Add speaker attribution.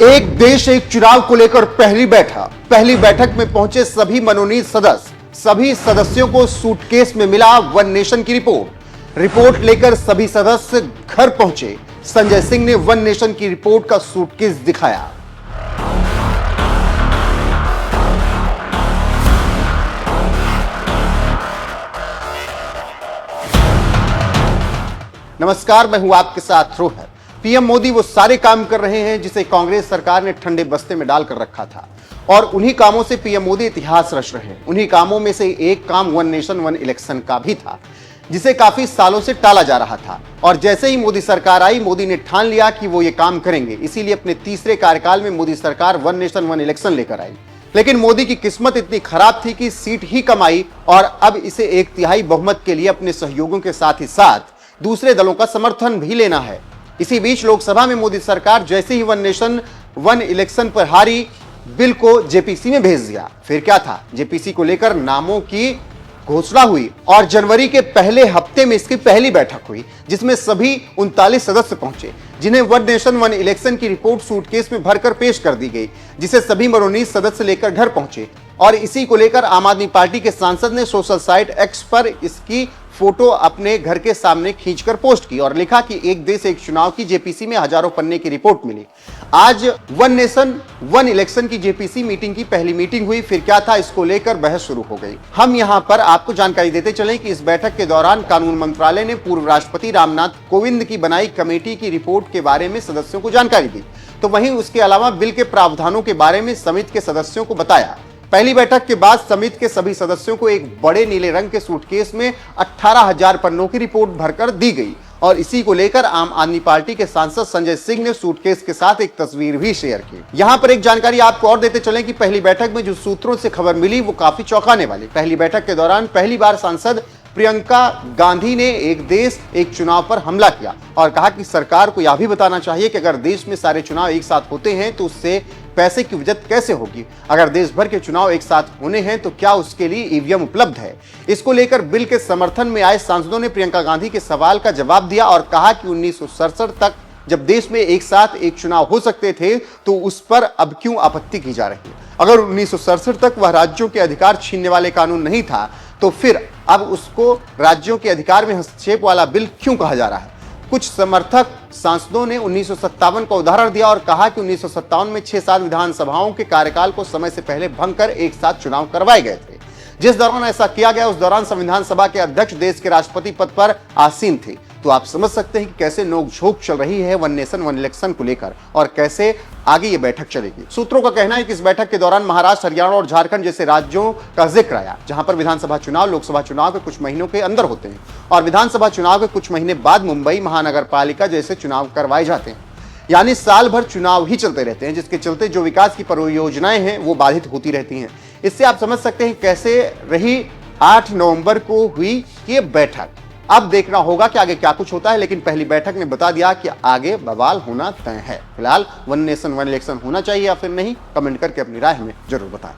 Speaker 1: एक देश एक चुनाव को लेकर पहली बैठक में पहुंचे सभी मनोनीत सभी सदस्यों को सूटकेस में मिला वन नेशन की रिपोर्ट लेकर सभी सदस्य घर पहुंचे। संजय सिंह ने वन नेशन की रिपोर्ट का सूटकेस दिखाया। नमस्कार, मैं हूं आपके साथ रोहन। पीएम मोदी वो सारे काम कर रहे हैं जिसे कांग्रेस सरकार ने ठंडे बस्ते में डालकर रखा था, और उन्हीं कामों से पीएम मोदी इतिहास रच रहे हैं। उन्हीं कामों में से एक काम वन नेशन वन इलेक्शन का भी था, जिसे काफी सालों से टाला जा रहा था। और जैसे ही मोदी सरकार आई, मोदी ने ठान लिया कि वो ये काम करेंगे। इसीलिए अपने तीसरे कार्यकाल में मोदी सरकार वन नेशन वन इलेक्शन लेकर आई। लेकिन मोदी की किस्मत इतनी खराब थी कि सीट ही कम आई, और अब इसे 1/3 बहुमत के लिए अपने सहयोगियों के साथ ही साथ दूसरे दलों का समर्थन भी लेना है। इसी बीच लोकसभा में मोदी सरकार जैसे ही वन नेशन वन इलेक्शन पर हारी, बिल को जेपीसी में भेज दिया। फिर क्या था, जेपीसी को लेकर नामों की घोषणा हुई और जनवरी के पहले हफ्ते में इसकी पहली बैठक हुई, जिसमें सभी 39 सदस्य पहुंचे, जिन्हें वन नेशन वन इलेक्शन की रिपोर्ट सूटकेस में भरकर पेश कर दी गई, जिसे सभी मनोनीत सदस्य लेकर घर पहुंचे। और इसी को लेकर आम आदमी पार्टी के सांसद ने सोशल साइट एक्स पर इसकी फोटो अपने घर के सामने खींचकर पोस्ट की और लिखा कि एक देश एक चुनाव की जेपीसी में हजारों पन्ने की रिपोर्ट मिली। आज वन नेशन वन इलेक्शन की जेपीसी मीटिंग की पहली मीटिंग हुई। फिर क्या था, इसको लेकर बहस शुरू हो गई। हम यहां पर आपको जानकारी देते चलें कि इस बैठक के दौरान कानून मंत्रालय ने पूर्व राष्ट्रपति रामनाथ कोविंद की बनाई कमेटी की रिपोर्ट के बारे में सदस्यों को जानकारी दी, तो वहीं उसके अलावा बिल के प्रावधानों के बारे में समिति के सदस्यों को बताया। पहली बैठक के बाद समिति के सभी सदस्यों को एक बड़े नीले रंग के सूटकेस में 18,000 पन्नों की रिपोर्ट भरकर दी गई, और इसी को लेकर आम आदमी पार्टी के सांसद संजय सिंह ने सूटकेस के साथ एक तस्वीर भी शेयर की। यहां पर एक जानकारी आपको और देते चलें कि पहली बैठक में जो सूत्रों से खबर मिली वो काफी चौंकाने वाली। पहली बैठक के दौरान पहली बार सांसद प्रियंका गांधी ने एक देश एक चुनाव पर हमला किया और कहा कि सरकार को यह भी बताना चाहिए कि अगर देश में सारे चुनाव एक साथ होते हैं तो उससे पैसे की बचत कैसे होगी। अगर देश भर के चुनाव एक साथ होने हैं तो क्या उसके लिए ईवीएम उपलब्ध है। इसको लेकर बिल के समर्थन में आए सांसदों ने प्रियंका गांधी के सवाल का जवाब दिया और कहा कि 1967 तक जब देश में एक साथ एक चुनाव हो सकते थे तो उस पर अब क्यों आपत्ति की जा रही है। अगर 1967 तक वह राज्यों के अधिकार छीनने वाले कानून नहीं था तो फिर अब उसको राज्यों के अधिकार में हस्तक्षेप वाला बिल क्यों कहा जा रहा है। कुछ समर्थक सांसदों ने 1957 का उदाहरण दिया और कहा कि 1957 में 6-7 विधानसभाओं के कार्यकाल को समय से पहले भंग कर एक साथ चुनाव करवाए गए थे। जिस दौरान ऐसा किया गया उस दौरान संविधान सभा के अध्यक्ष देश के राष्ट्रपति पद पर आसीन थे। तो आप समझ सकते हैं कि कैसे नोकझोंक चल रही है वन नेशन वन इलेक्शन को लेकर और कैसे आगे ये बैठक चलेगी। सूत्रों का कहना है कि इस बैठक के दौरान महाराष्ट्र, हरियाणा और झारखंड जैसे राज्यों का जिक्र आया, जहां पर विधानसभा चुनाव लोकसभा चुनाव के कुछ महीनों के अंदर होते हैं और विधानसभा चुनाव के कुछ महीने बाद मुंबई महानगर पालिका जैसे चुनाव करवाए जाते हैं। यानी साल भर चुनाव ही चलते रहते हैं, जिसके चलते जो विकास की परियोजनाएं हैं वो बाधित होती रहती हैं। इससे आप समझ सकते हैं कैसे रही 8 नवंबर को हुई ये बैठक। अब देखना होगा कि आगे क्या कुछ होता है, लेकिन पहली बैठक ने बता दिया कि आगे बवाल होना तय है। फिलहाल वन नेशन वन इलेक्शन होना चाहिए या फिर नहीं, कमेंट करके अपनी राय हमें जरूर बताएं।